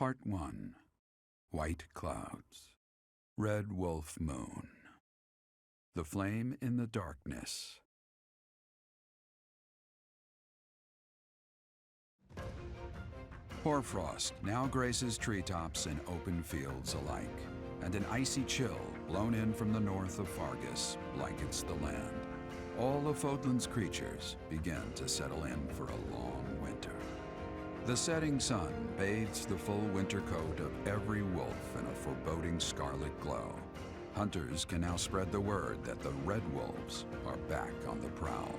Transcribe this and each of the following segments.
Part 1. White Clouds. Red Wolf Moon. The Flame in the Darkness. Hoarfrost now graces treetops and open fields alike, and an icy chill, blown in from the north of Fargus, blankets the land. All of Fodlan's creatures begin to settle in for a long winter. The setting sun bathes the full winter coat of every wolf in a foreboding scarlet glow. Hunters can now spread the word that the Red Wolves are back on the prowl.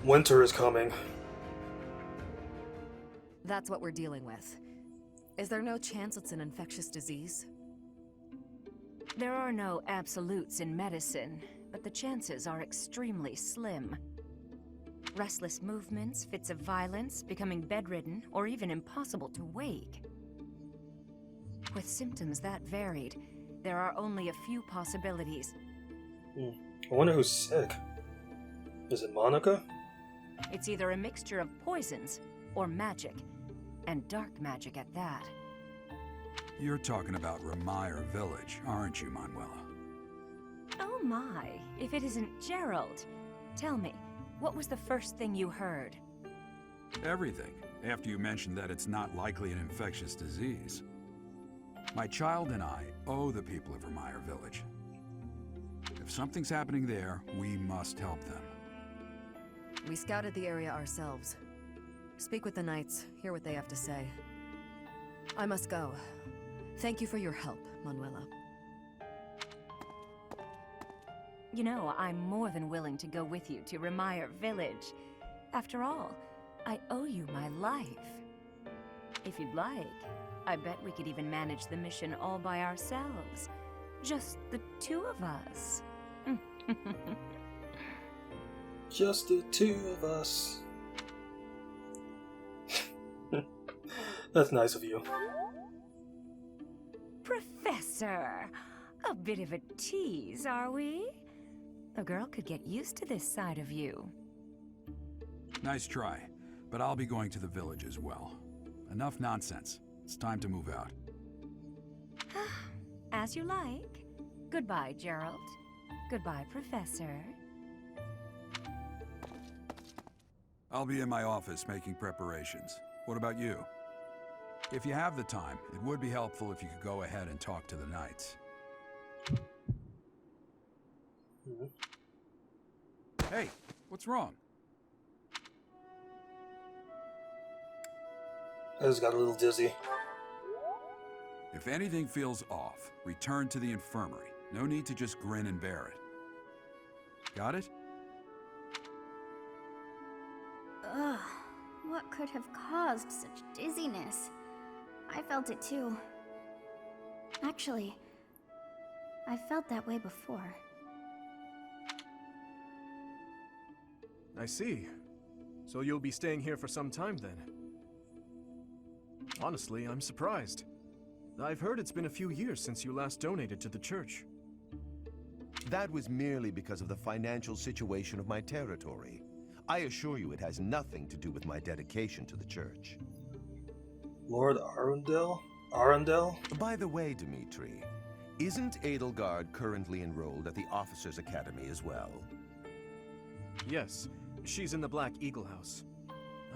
Winter is coming. That's what we're dealing with. Is there no chance it's an infectious disease? There are no absolutes in medicine, but the chances are extremely slim. Restless movements, fits of violence, becoming bedridden, or even impossible to wake. With symptoms that varied, there are only a few possibilities. I wonder who's sick. Is it Monica? It's either a mixture of poisons or magic, and dark magic at that. You're talking about Remire Village, aren't you, Manuela? Oh my, if it isn't Gerald. Tell me, what was the first thing you heard? Everything, after you mentioned that it's not likely an infectious disease. My child and I owe the people of Remire Village. If something's happening there, we must help them. We scouted the area ourselves. Speak with the Knights, hear what they have to say. I must go. Thank you for your help, Manuela. You know, I'm more than willing to go with you to Remire Village. After all, I owe you my life. If you'd like, I bet we could even manage the mission all by ourselves. Just the two of us. Just the two of us. That's nice of you. Professor! A bit of a tease, are we? A girl could get used to this side of you. Nice try, but I'll be going to the village as well. Enough nonsense. It's time to move out. As you like. Goodbye, Gerald. Goodbye, Professor. I'll be in my office making preparations. What about you? If you have the time, it would be helpful if you could go ahead and talk to the Knights. Hey, what's wrong? I just got a little dizzy. If anything feels off, return to the infirmary. No need to just grin and bear it. Got it? Ugh, what could have caused such dizziness? I felt it too. Actually, I felt that way before. I see. So you'll be staying here for some time then? Honestly, I'm surprised. I've heard it's been a few years since you last donated to the church. That was merely because of the financial situation of my territory. I assure you it has nothing to do with my dedication to the church. Lord Arundel? Arundel? By the way, Dimitri, isn't Edelgard currently enrolled at the Officers' Academy as well? Yes, she's in the Black Eagle House.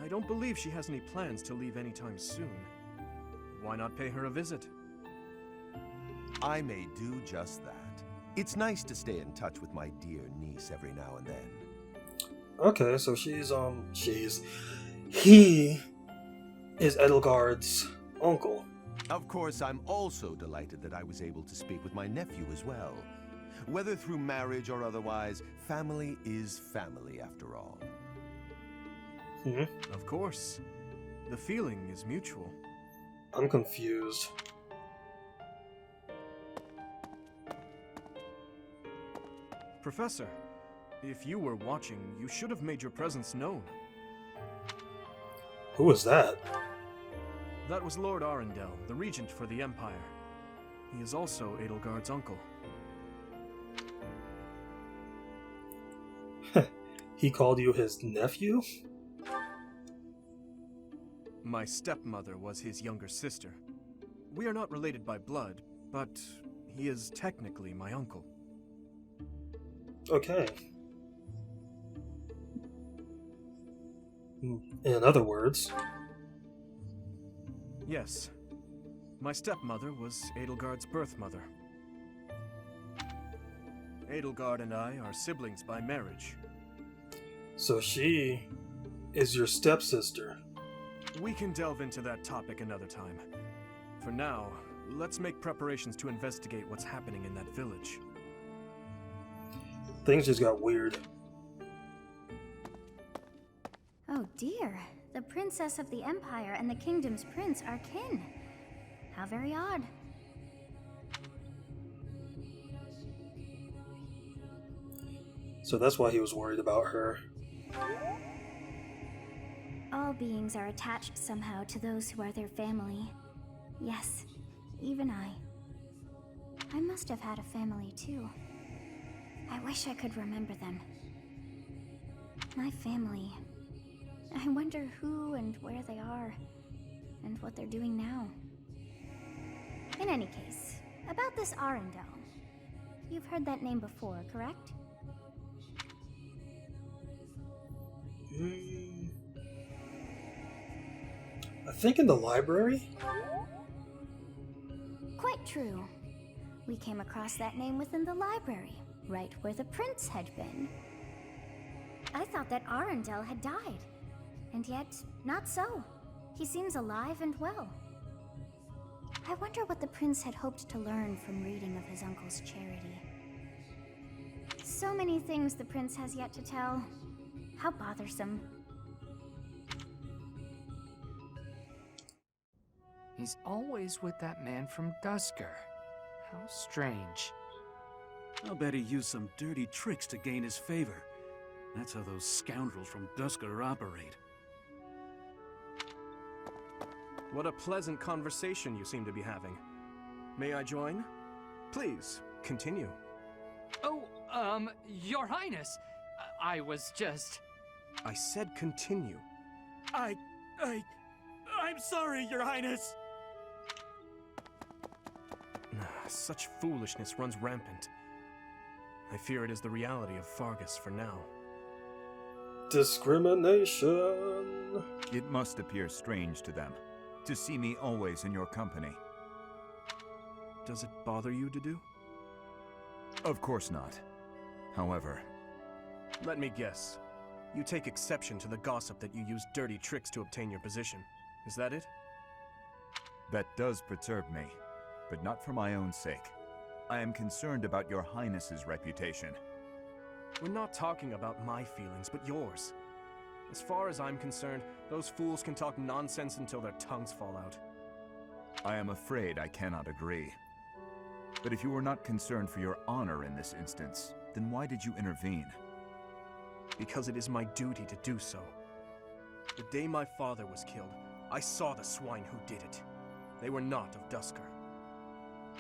I don't believe she has any plans to leave anytime soon. Why not pay her a visit? I may do just that. It's nice to stay in touch with my dear niece every now and then. Okay, so he is Edelgard's uncle. Of course, I'm also delighted that I was able to speak with my nephew as well. Whether through marriage or otherwise, family is family after all. Of course. The feeling is mutual. I'm confused. Professor, if you were watching, you should have made your presence known. Who was that? That was Lord Arundel, the regent for the Empire. He is also Edelgard's uncle. He called you his nephew? My stepmother was his younger sister. We are not related by blood, but he is technically my uncle. Okay. In other words, Yes. My stepmother was Edelgard's birth mother. Edelgard and I are siblings by marriage. so she is your stepsister. We can delve into that topic another time. For now, let's make preparations to investigate what's happening in that village. Things just got weird. Oh dear, the princess of the Empire and the kingdom's prince are kin. How very odd. So that's why he was worried about her. All beings are attached somehow to those who are their family. Yes, even I. I must have had a family too. I wish I could remember them. My family. I wonder who and where they are, and what they're doing now. In any case, about this Arundel. You've heard that name before, correct? I think in the library? Quite true. We came across that name within the library, right where the prince had been. I thought that Arundel had died, and yet, not so. He seems alive and well. I wonder what the prince had hoped to learn from reading of his uncle's charity. So many things the prince has yet to tell. How bothersome. He's always with that man from Dusker. How strange. I'll bet he used some dirty tricks to gain his favor. That's how those scoundrels from Dusker operate. What a pleasant conversation you seem to be having. May I join? Please, continue. Oh, Your Highness, I was just... I said continue. I'm sorry, Your Highness! Such foolishness runs rampant. I fear it is the reality of Fargus for now. Discrimination. It must appear strange to them, to see me always in your company. Does it bother you to do? Of course not. However... Let me guess. You take exception to the gossip that you use dirty tricks to obtain your position. Is that it? That does perturb me, but not for my own sake. I am concerned about your Highness's reputation. We're not talking about my feelings, but yours. As far as I'm concerned, those fools can talk nonsense until their tongues fall out. I am afraid I cannot agree. But if you were not concerned for your honor in this instance, then why did you intervene? Because it is my duty to do so. The day my father was killed, I saw the swine who did it. They were not of Dusker.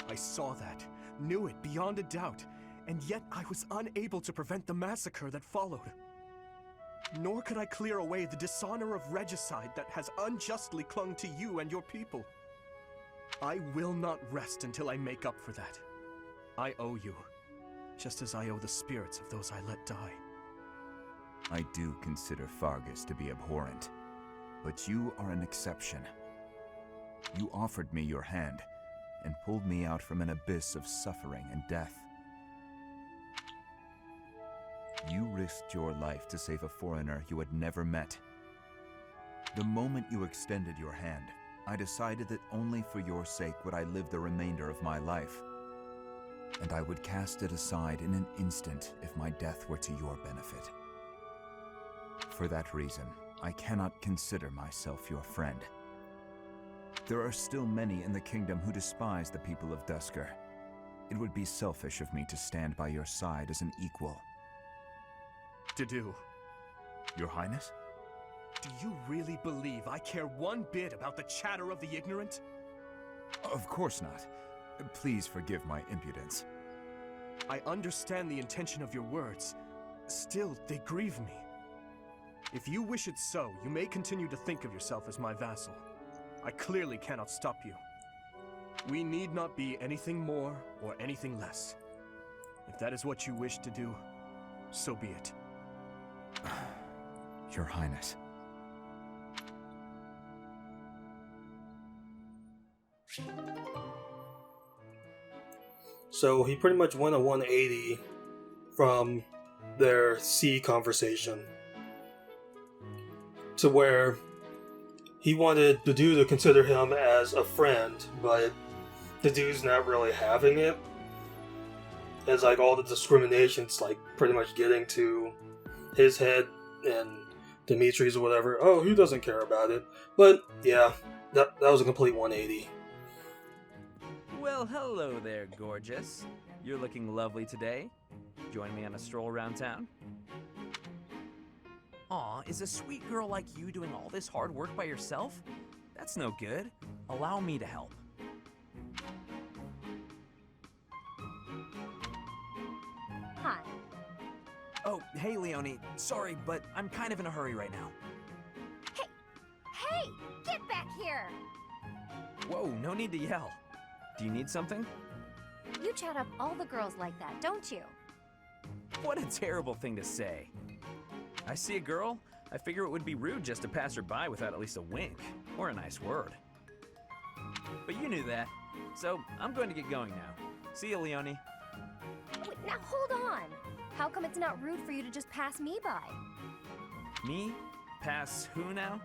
I saw that, knew it beyond a doubt, and yet I was unable to prevent the massacre that followed. Nor could I clear away the dishonor of regicide that has unjustly clung to you and your people. I will not rest until I make up for that. I owe you, just as I owe the spirits of those I let die. I do consider Fargus to be abhorrent, but you are an exception. You offered me your hand, and pulled me out from an abyss of suffering and death. You risked your life to save a foreigner you had never met. The moment you extended your hand, I decided that only for your sake would I live the remainder of my life. And I would cast it aside in an instant if my death were to your benefit. For that reason, I cannot consider myself your friend. There are still many in the kingdom who despise the people of Dusker. It would be selfish of me to stand by your side as an equal. To do. Your Highness? Do you really believe I care one bit about the chatter of the ignorant? Of course not. Please forgive my impudence. I understand the intention of your words. Still, they grieve me. If you wish it so, you may continue to think of yourself as my vassal. I clearly cannot stop you. We need not be anything more or anything less. If that is what you wish to do, so be it. Your Highness. So he pretty much went a 180 from their sea conversation to where he wanted the dude to consider him as a friend, but the dude's not really having it. It's like all the discrimination's like pretty much getting to his head and Dimitri's or whatever. Oh, he doesn't care about it. But yeah, that was a complete 180. Well, hello there, gorgeous. You're looking lovely today. Join me on a stroll around town? Aw, is a sweet girl like you doing all this hard work by yourself? That's no good. Allow me to help. Hi. Oh, hey, Leonie. Sorry, but I'm kind of in a hurry right now. Hey! Get back here! Whoa, no need to yell. Do you need something? You chat up all the girls like that, don't you? What a terrible thing to say. I see a girl, I figure it would be rude just to pass her by without at least a wink, or a nice word. But you knew that, so I'm going to get going now. See you, Leonie. Wait, now hold on! How come it's not rude for you to just pass me by? Me? Pass who now?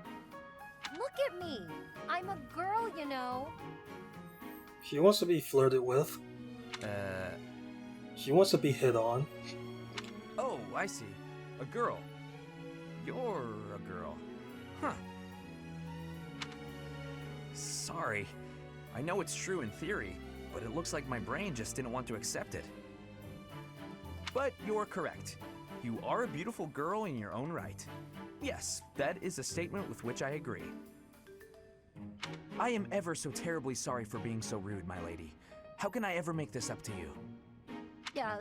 Look at me! I'm a girl, you know. She wants to be flirted with. Uh... She wants to be hit on. Oh, I see. A girl. You're a girl. Huh. Sorry. I know it's true in theory, but it looks like my brain just didn't want to accept it. But you're correct. You are a beautiful girl in your own right. Yes, that is a statement with which I agree. I am ever so terribly sorry for being so rude, my lady. How can I ever make this up to you?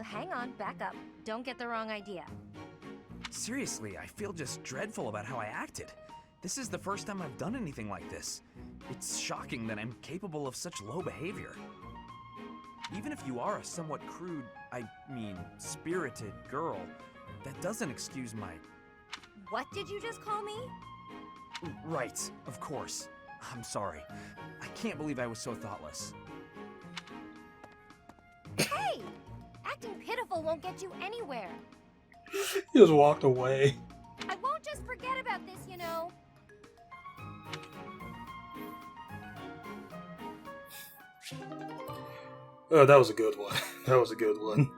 Hang on, back up. Don't get the wrong idea. Seriously, I feel just dreadful about how I acted. This is the first time I've done anything like this. It's shocking that I'm capable of such low behavior. Even if you are a somewhat crude, spirited girl, that doesn't excuse my... What did you just call me? Right, of course. I'm sorry. I can't believe I was so thoughtless. Hey! Acting pitiful won't get you anywhere. He just walked away. I won't just forget about this, you know. Oh, that was a good one. That was a good one.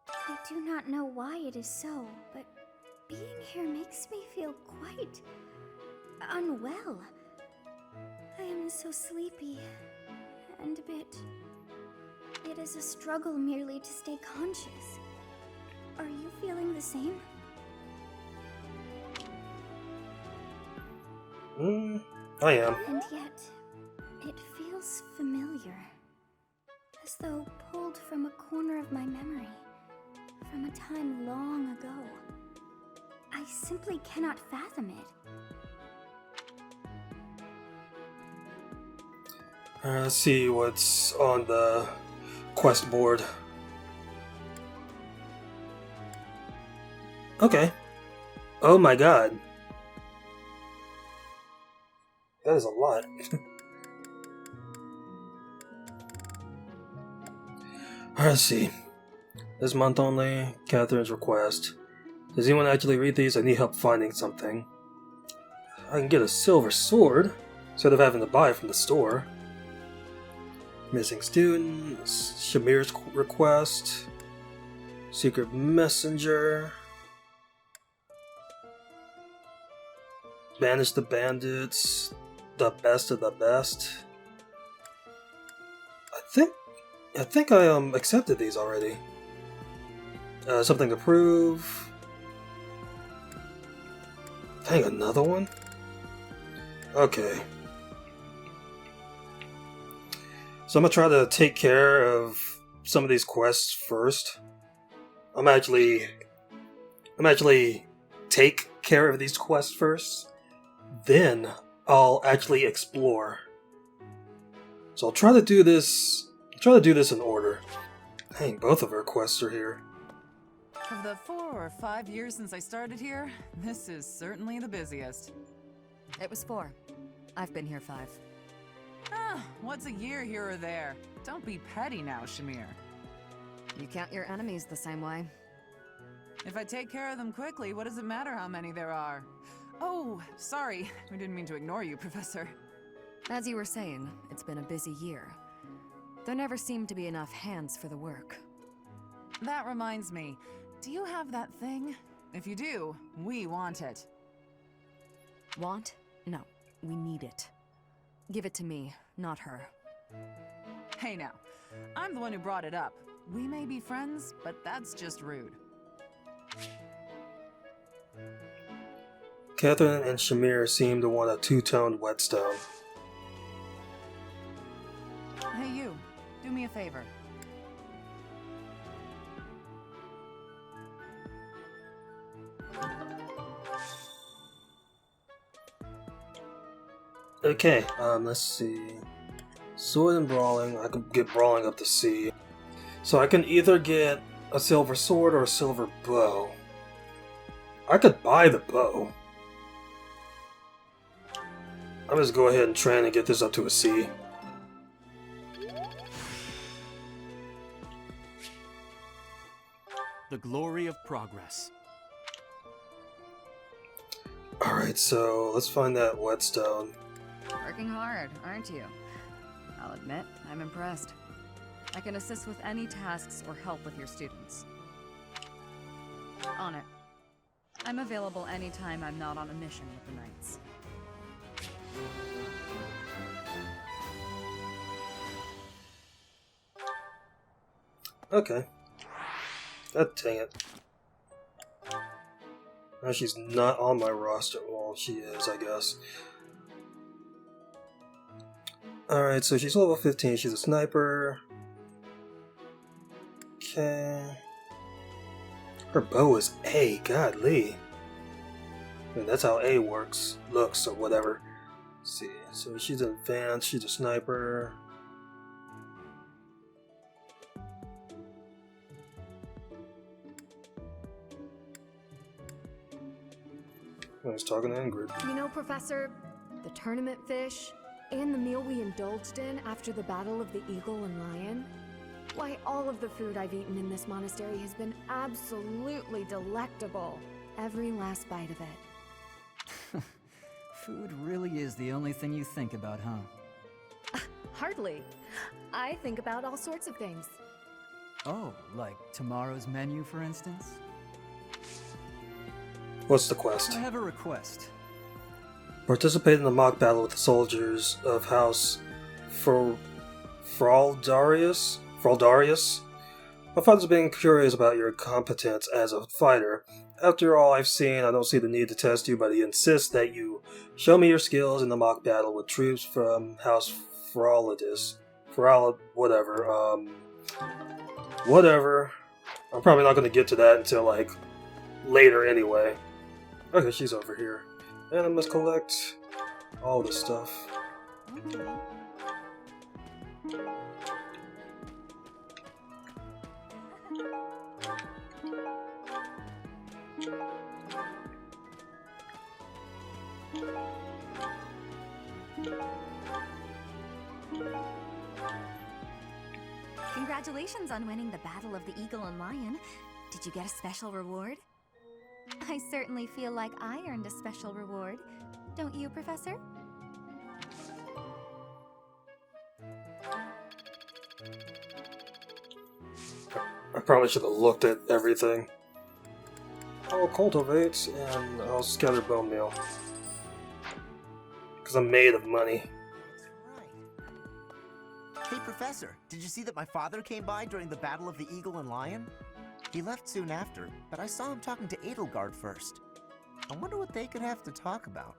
I do not know why it is so, but being here makes me feel quite unwell. I am so sleepy and a bit... It is a struggle merely to stay conscious. Are you feeling the same? I am. And yet, it feels familiar. As though pulled from a corner of my memory. From a time long ago. I simply cannot fathom it. Let's see what's on the quest board. Okay. Oh my god. That is a lot. Let's see. This month only, Catherine's request. Does anyone actually read these? I need help finding something. I can get a silver sword instead of having to buy it from the store. Missing student, Shamir's request, secret messenger, banish the bandits, the best of the best. I think I accepted these already. Something to prove. Dang, another one? Okay. So I'm gonna try to take care of some of these quests first. I'm actually take care of these quests first, then I'll actually explore. So I'll try to do this in order. Dang, both of our quests are here. Of the 4 or 5 years since I started here, this is certainly the busiest. It was 4. I've been here 5. What's a year here or there? Don't be petty now, Shamir. You count your enemies the same way. If I take care of them quickly, what does it matter how many there are? Oh, sorry. We didn't mean to ignore you, Professor. As you were saying, it's been a busy year. There never seemed to be enough hands for the work. That reminds me. Do you have that thing? If you do, we want it. Want? No, we need it. Give it to me, not her. Hey now, I'm the one who brought it up. We may be friends, but that's just rude. Catherine and Shamir seem to want a two-toned whetstone. Hey you, do me a favor. Okay, let's see. Sword and brawling. I can get brawling up to C. So I can either get a silver sword or a silver bow. I could buy the bow. I'm just go ahead and train and get this up to a C. The glory of progress. Alright, so let's find that whetstone. Working hard, aren't you? I'll admit, I'm impressed. I can assist with any tasks or help with your students. On it. I'm available anytime I'm not on a mission with the Knights. Okay. God dang it. Now she's not on my roster. Well, she is, I guess. Alright, so she's level 15. She's a sniper. Okay. Her bow is A. Godly. I mean, that's how A works. Looks, or whatever. Let's see. So she's advanced. She's a sniper. I was talking to Ingrid. You know, Professor, the tournament fish, and the meal we indulged in after the Battle of the Eagle and Lion? Why, all of the food I've eaten in this monastery has been absolutely delectable. Every last bite of it. Food really is the only thing you think about, huh? Hardly. I think about all sorts of things. Oh, like tomorrow's menu, for instance? What's the quest? I have a request. Participate in the mock battle with the soldiers of House Fraldarius? My father's been curious about your competence as a fighter. After all I've seen, I don't see the need to test you, but he insists that you show me your skills in the mock battle with troops from House Whatever. Whatever. I'm probably not going to get to that until, like, later anyway. Okay, she's over here. And I must collect all this stuff. Congratulations on winning the Battle of the Eagle and Lion. Did you get a special reward? I certainly feel like I earned a special reward. Don't you, Professor? I probably should have looked at everything. I'll cultivate and I'll scatter bone meal. Because I'm made of money. Hey, Professor, did you see that my father came by during the Battle of the Eagle and Lion? He left soon after, but I saw him talking to Edelgard first. I wonder what they could have to talk about.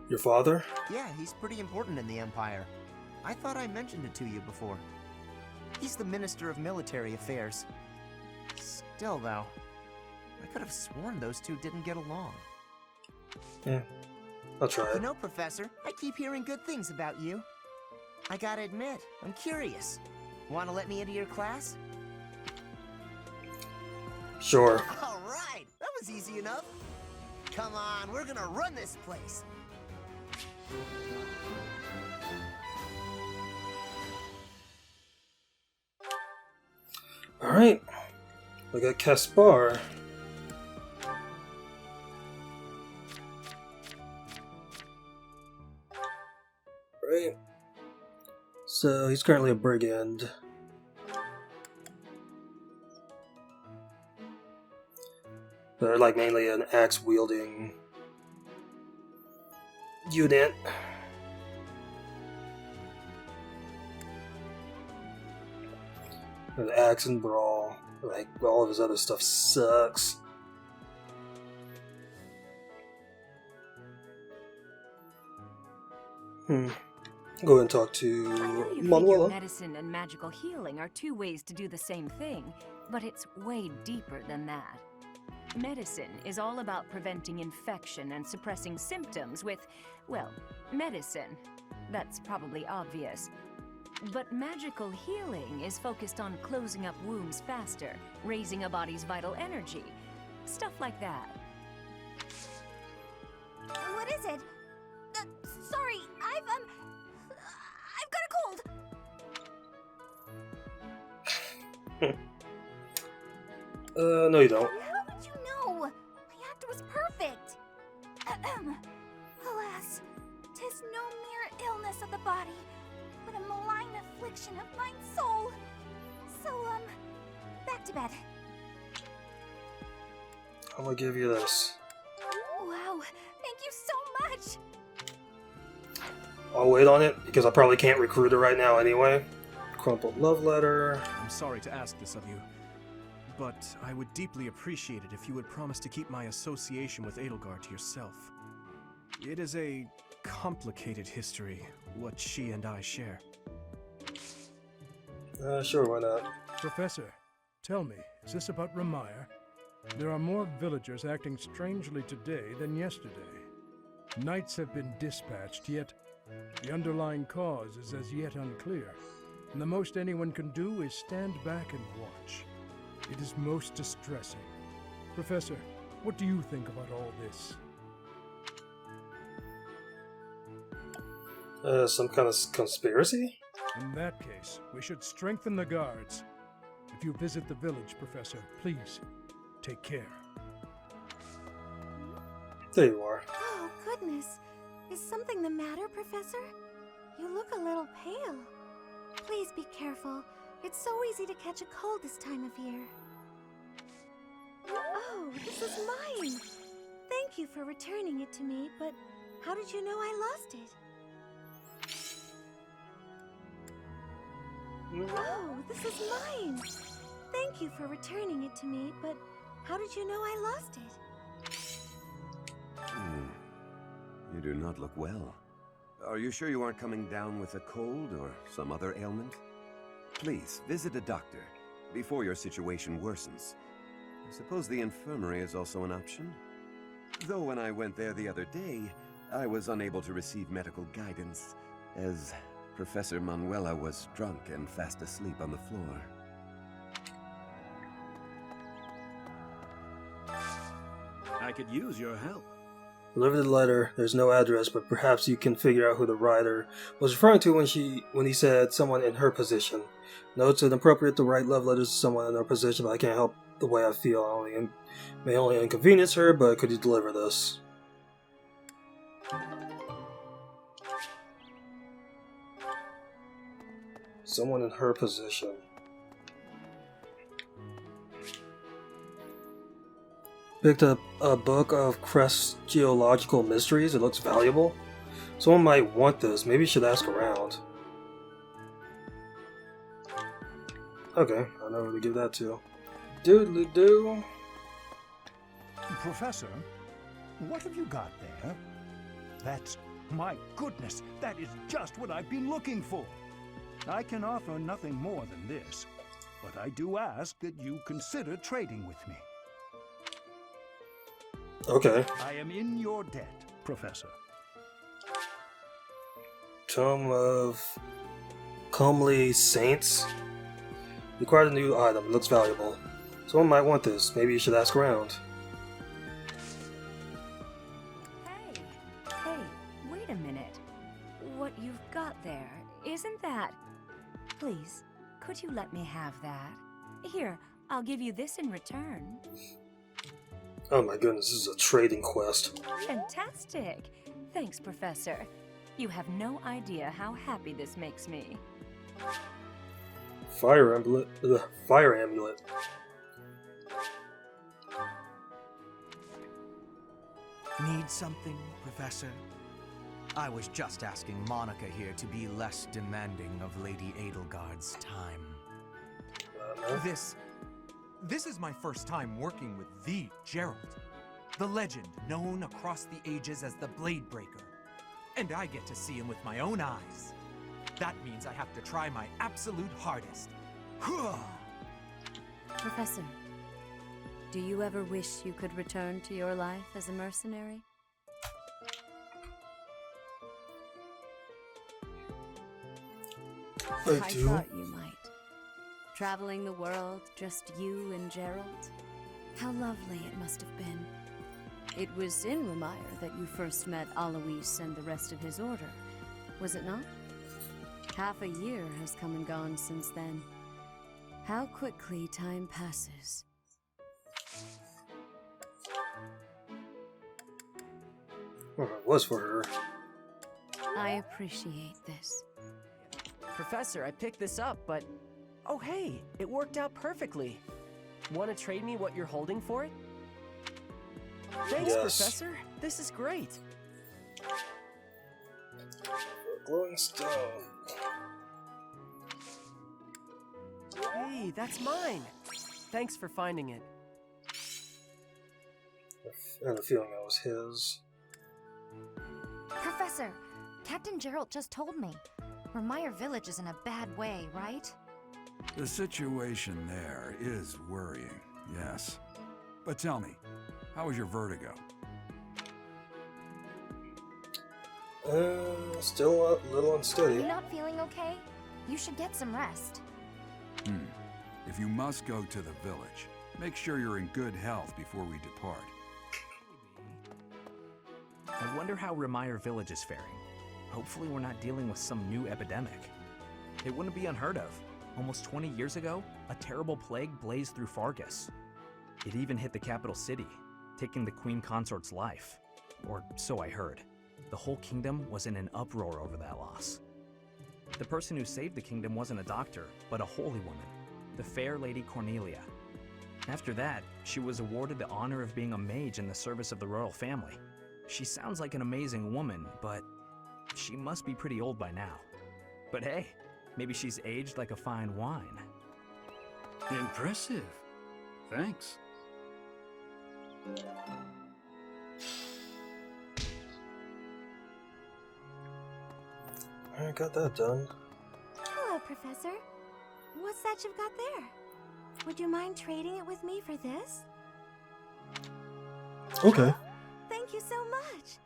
Your father? Yeah, he's pretty important in the Empire. I thought I mentioned it to you before. He's the Minister of Military Affairs. Still, though, I could have sworn those two didn't get along. Yeah, I'll try You it. know, Professor, I keep hearing good things about you. I gotta admit, I'm curious. Want to let me into your class? Sure. All right, that was easy enough. Come on, we're gonna run this place. Alright. We got Caspar. Right. So he's currently a brigand. They're like mainly an axe wielding unit. An axe and brawl. Like all of his other stuff sucks. Go ahead and talk to You figure Manuela. medicine and magical healing are two ways to do the same thing, but it's way deeper than that. Medicine is all about preventing infection and suppressing symptoms with, well, medicine. That's probably obvious. But magical healing is focused on closing up wounds faster, raising a body's vital energy. Stuff like that. What is it? Sorry, I've got a cold. No you don't. How would you know? My act was perfect. Alas, 'tis no mere illness of the body, but a malign affliction of mine soul. So, back to bed. I'm gonna give you this. Wow, thank you so much. I'll wait on it because I probably can't recruit her right now anyway. Crumpled love letter. I'm sorry to ask this of you, but I would deeply appreciate it if you would promise to keep my association with Edelgard to yourself. It is a complicated history, what she and I share. Sure, why not? Professor, tell me, is this about Ramire? There are more villagers acting strangely today than yesterday. Knights have been dispatched, yet the underlying cause is as yet unclear, and the most anyone can do is stand back and watch. It is most distressing. Professor, what do you think about all this? Some kind of conspiracy? In that case, we should strengthen the guards. If you visit the village, Professor, please, take care. There you are. Oh, goodness. Is something the matter, Professor? You look a little pale. Please be careful. It's so easy to catch a cold this time of year. Oh, this is mine. Thank you for returning it to me, but how did you know I lost it? Oh, this is mine. Thank you for returning it to me, but how did you know I lost it? You do not look well. Are you sure you aren't coming down with a cold or some other ailment? Please, visit a doctor before your situation worsens. I suppose the infirmary is also an option. Though when I went there the other day, I was unable to receive medical guidance, as Professor Manuela was drunk and fast asleep on the floor. I could use your help. Deliver the letter. There's no address, but perhaps you can figure out who the writer was referring to when he said someone in her position. Notes it appropriate to write love letters to someone in her position, but I can't help the way I feel. May only inconvenience her, but could you deliver this? Someone in her position. Picked up a book of Crest Geological Mysteries. It looks valuable. Someone might want this. Maybe you should ask around. Okay, I know who to give that to. Doodly-doo. Professor, what have you got there? That's... my goodness, that is just what I've been looking for. I can offer nothing more than this, but I do ask that you consider trading with me. Okay. I am in your debt, Professor. Tome of Comely Saints. You acquired a new item. It looks valuable. Someone might want this. Maybe you should ask around. Hey, wait a minute. What you've got there, isn't that... Please, could you let me have that? Here, I'll give you this in return. Oh my goodness, this is a trading quest. Fantastic! Thanks, Professor. You have no idea how happy this makes me. Fire amulet. Fire amulet. Need something, Professor? I was just asking Monica here to be less demanding of Lady Edelgard's time. This is my first time working with the Geralt, the legend known across the ages as the Blade Breaker. And I get to see him with my own eyes. That means I have to try my absolute hardest. Professor, do you ever wish you could return to your life as a mercenary? I do. Thought you might. Traveling the world, just you and Geralt. How lovely it must have been. It was in Remire that you first met Alois and the rest of his order, was it not? Half a year has come and gone since then. How quickly time passes. Well, it was for her. I appreciate this. Professor, I picked this up, but... Oh hey, it worked out perfectly. Want to trade me what you're holding for it? Thanks, Yes. Professor. This is great. Glowing stone. Hey, that's mine. Thanks for finding it. I had a feeling that was his. Professor, Captain Geralt just told me. Remire Village is in a bad way, right? The situation there is worrying, yes. But tell me, how was your vertigo? Still a little unsteady. You not feeling okay? You should get some rest. If you must go to the village, make sure you're in good health before we depart. I wonder how Remire Village is faring. Hopefully we're not dealing with some new epidemic. It wouldn't be unheard of. Almost 20 years ago, a terrible plague blazed through Fargus. It even hit the capital city, taking the Queen Consort's life. Or so I heard. The whole kingdom was in an uproar over that loss. The person who saved the kingdom wasn't a doctor, but a holy woman, the fair Lady Cornelia. After that, she was awarded the honor of being a mage in the service of the royal family. She sounds like an amazing woman, but she must be pretty old by now. But hey, maybe she's aged like a fine wine. Impressive. Thanks. I got that done. Hello, Professor. What's that you've got there? Would you mind trading it with me for this? Okay. Thank you so much.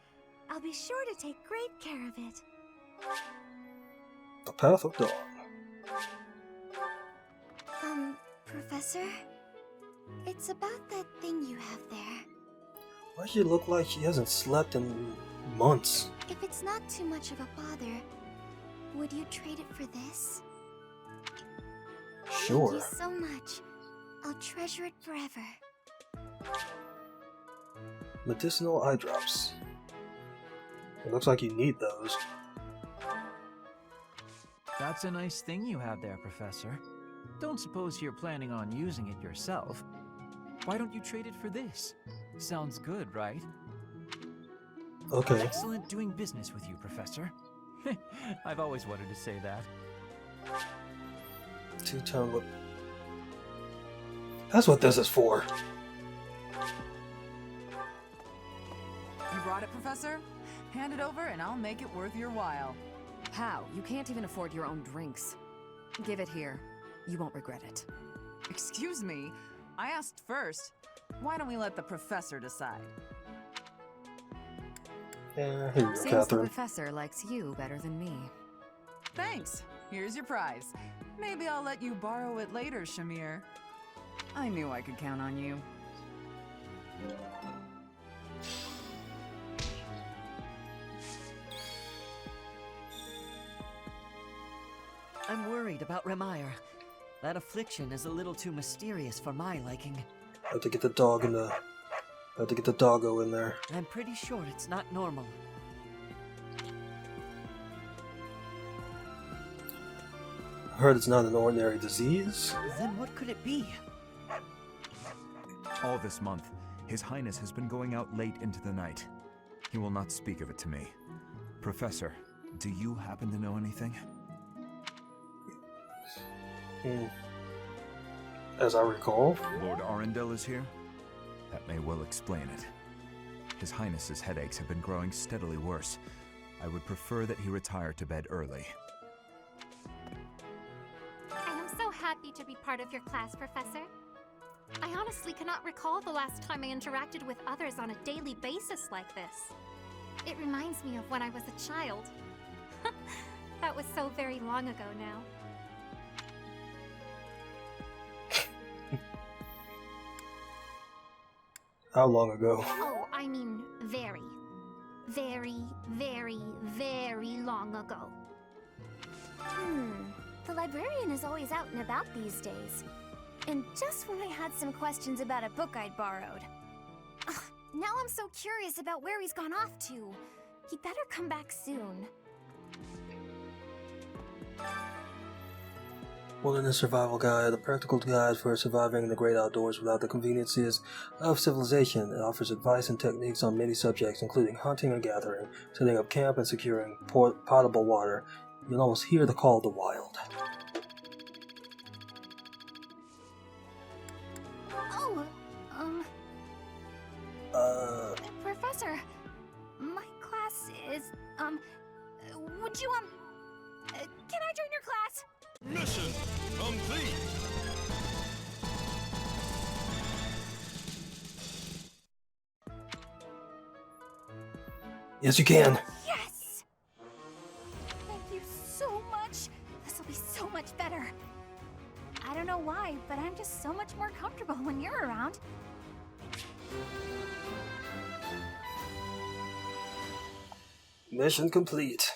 I'll be sure to take great care of it. The Path of Dawn. Professor? It's about that thing you have there. Why does she look like she hasn't slept in months? If it's not too much of a bother, would you trade it for this? Sure. Thank you so much. I'll treasure it forever. Medicinal eye drops. It looks like you need those. That's a nice thing you have there, Professor. Don't suppose you're planning on using it yourself. Why don't you trade it for this? Sounds good, right? Okay. Excellent doing business with you, Professor. I've always wanted to say that. Two-tone look. That's what this is for. You brought it, Professor? Hand it over and I'll make it worth your while. How? You can't even afford your own drinks. Give it here. You won't regret it. Excuse me, I asked first. Why don't we let the professor decide? Yeah, here you go, Seems the Catherine. professor likes you better than me. Thanks. Here's your prize. Maybe I'll let you borrow it later, Shamir. I knew I could count on you. I'm worried about Remire. That affliction is a little too mysterious for my liking. Have to get the dog in the. Have to get the doggo in there. I'm pretty sure it's not normal. I heard it's not an ordinary disease. Then what could it be? All this month, His Highness has been going out late into the night. He will not speak of it to me. Professor, do you happen to know anything? As I recall. Lord Arundel is here? That may well explain it. His Highness's headaches have been growing steadily worse. I would prefer that he retire to bed early. I am so happy to be part of your class, Professor. I honestly cannot recall the last time I interacted with others on a daily basis like this. It reminds me of when I was a child. That was so very long ago now. How long ago? Oh, I mean very, very, very, very long ago. The librarian is always out and about these days. And just when I had some questions about a book I'd borrowed. Ugh, now I'm so curious about where he's gone off to. He'd better come back soon. Wilderness Survival Guide, a practical guide for surviving in the great outdoors without the conveniences of civilization. It offers advice and techniques on many subjects, including hunting and gathering, setting up camp, and securing potable water. You can almost hear the call of the wild. Professor, my class is, would you, can I join your class? Mission complete! Yes, you can. Yes! Thank you so much. This will be so much better. I don't know why, but I'm just so much more comfortable when you're around. Mission complete.